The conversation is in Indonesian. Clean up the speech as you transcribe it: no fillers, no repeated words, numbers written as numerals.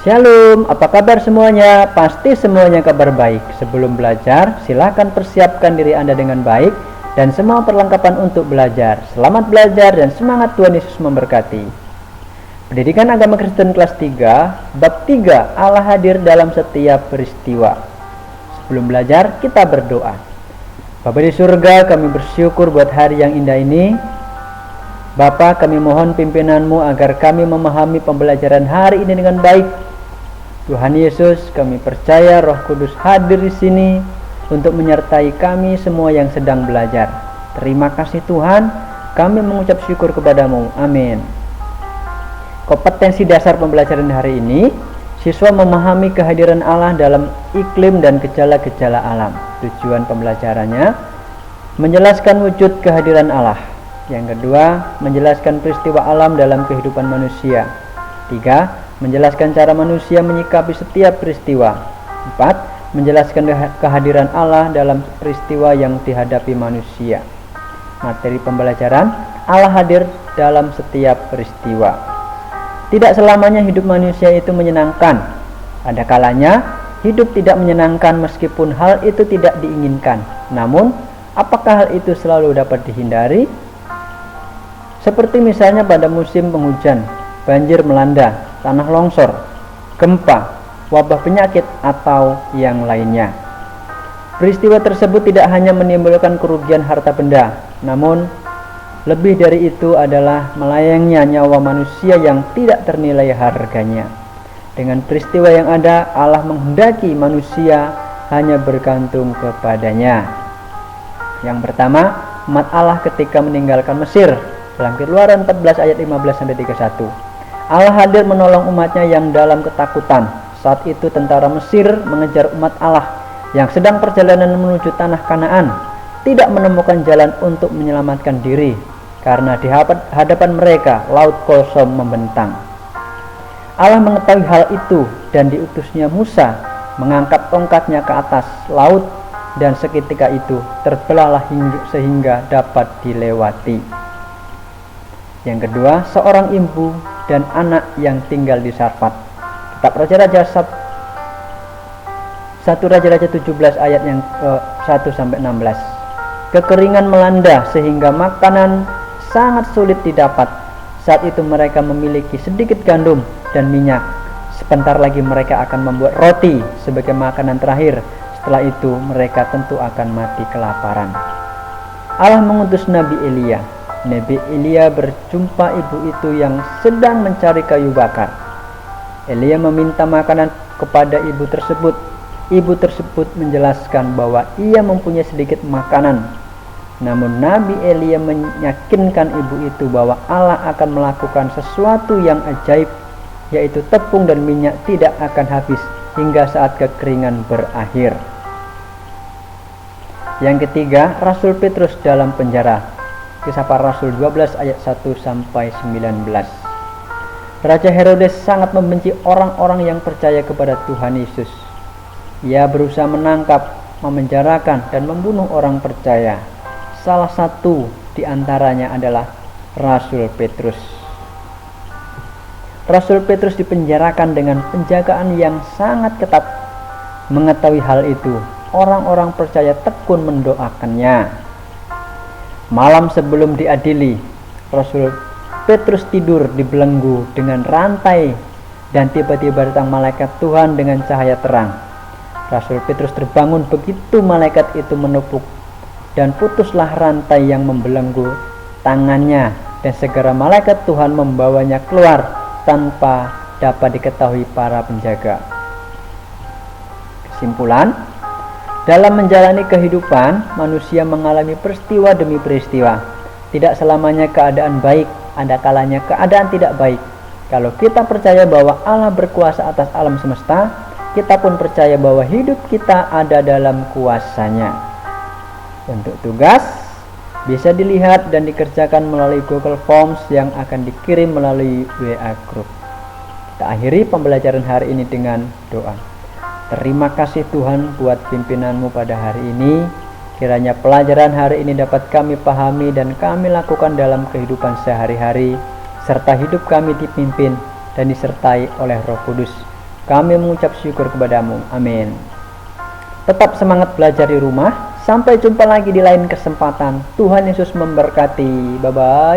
Shalom, apa kabar semuanya? Pasti semuanya kabar baik. Sebelum belajar, silakan persiapkan diri Anda dengan baik dan semua perlengkapan untuk belajar. Selamat belajar dan semangat, Tuhan Yesus memberkati. Pendidikan Agama Kristen kelas 3, bab 3, Allah hadir dalam setiap peristiwa. Sebelum belajar, kita berdoa. Bapa di surga, kami bersyukur buat hari yang indah ini. Bapa, kami mohon pimpinan-Mu agar kami memahami pembelajaran hari ini dengan baik. Tuhan Yesus, kami percaya Roh Kudus hadir di sini untuk menyertai kami semua yang sedang belajar. Terima kasih Tuhan, kami mengucap syukur kepadamu. Amin. Kompetensi dasar pembelajaran hari ini, siswa memahami kehadiran Allah dalam iklim dan gejala-gejala alam. Tujuan pembelajarannya, menjelaskan wujud kehadiran Allah. Yang kedua, menjelaskan peristiwa alam dalam kehidupan manusia. 3. Menjelaskan cara manusia menyikapi setiap peristiwa. 4. Menjelaskan kehadiran Allah dalam peristiwa yang dihadapi manusia. Materi pembelajaran, Allah hadir dalam setiap peristiwa. Tidak selamanya hidup manusia itu menyenangkan. Ada kalanya hidup tidak menyenangkan meskipun hal itu tidak diinginkan. Namun, apakah hal itu selalu dapat dihindari? Seperti misalnya pada musim penghujan, banjir melanda, tanah longsor, gempa, wabah penyakit, atau yang lainnya. Peristiwa tersebut tidak hanya menimbulkan kerugian harta benda, namun lebih dari itu adalah melayangnya nyawa manusia yang tidak ternilai harganya. Dengan peristiwa yang ada, Allah menghendaki manusia hanya bergantung kepadanya. Yang pertama, umat Allah ketika meninggalkan Mesir, dalam Keluaran 14 ayat 15-31. Allah hadir menolong umatnya yang dalam ketakutan. Saat itu tentara Mesir mengejar umat Allah yang sedang perjalanan menuju tanah Kanaan, tidak menemukan jalan untuk menyelamatkan diri karena di hadapan mereka laut kosong membentang. Allah mengetahui hal itu dan diutusnya Musa mengangkat tongkatnya ke atas laut, dan seketika itu terbelahlah sehingga dapat dilewati. Yang kedua, seorang ibu dan anak yang tinggal di Sarfat. Kitab Raja-Raja 1 Raja-Raja 17 ayat yang 1-16. Kekeringan melanda sehingga makanan sangat sulit didapat. Saat itu mereka memiliki sedikit gandum dan minyak. Sebentar lagi mereka akan membuat roti sebagai makanan terakhir. Setelah itu mereka tentu akan mati kelaparan. Allah mengutus Nabi Elia. Nabi Elia berjumpa ibu itu yang sedang mencari kayu bakar. Elia meminta makanan kepada ibu tersebut. Ibu tersebut menjelaskan bahwa ia mempunyai sedikit makanan. Namun Nabi Elia meyakinkan ibu itu bahwa Allah akan melakukan sesuatu yang ajaib, yaitu tepung dan minyak tidak akan habis hingga saat kekeringan berakhir. Yang ketiga, Rasul Petrus dalam penjara. Kisah Para Rasul 12 ayat 1-19. Raja Herodes sangat membenci orang-orang yang percaya kepada Tuhan Yesus. Ia berusaha menangkap, memenjarakan, dan membunuh orang percaya. Salah satu di antaranya adalah Rasul Petrus. Rasul Petrus dipenjarakan dengan penjagaan yang sangat ketat. Mengetahui hal itu, orang-orang percaya tekun mendoakannya. Malam sebelum diadili, Rasul Petrus tidur dibelenggu dengan rantai, dan tiba-tiba datang malaikat Tuhan dengan cahaya terang. Rasul Petrus terbangun begitu malaikat itu menepuk, dan putuslah rantai yang membelenggu tangannya, dan segera malaikat Tuhan membawanya keluar tanpa dapat diketahui para penjaga. Kesimpulan, dalam menjalani kehidupan, manusia mengalami peristiwa demi peristiwa. Tidak selamanya keadaan baik, ada kalanya keadaan tidak baik. Kalau kita percaya bahwa Allah berkuasa atas alam semesta, kita pun percaya bahwa hidup kita ada dalam kuasanya. Untuk tugas, bisa dilihat dan dikerjakan melalui Google Forms yang akan dikirim melalui WA Group. Kita akhiri pembelajaran hari ini dengan doa. Terima kasih Tuhan buat pimpinan-Mu pada hari ini. Kiranya pelajaran hari ini dapat kami pahami dan kami lakukan dalam kehidupan sehari-hari, serta hidup kami dipimpin dan disertai oleh Roh Kudus. Kami mengucap syukur kepadamu. Amin. Tetap semangat belajar di rumah. Sampai jumpa lagi di lain kesempatan. Tuhan Yesus memberkati. Bye-bye.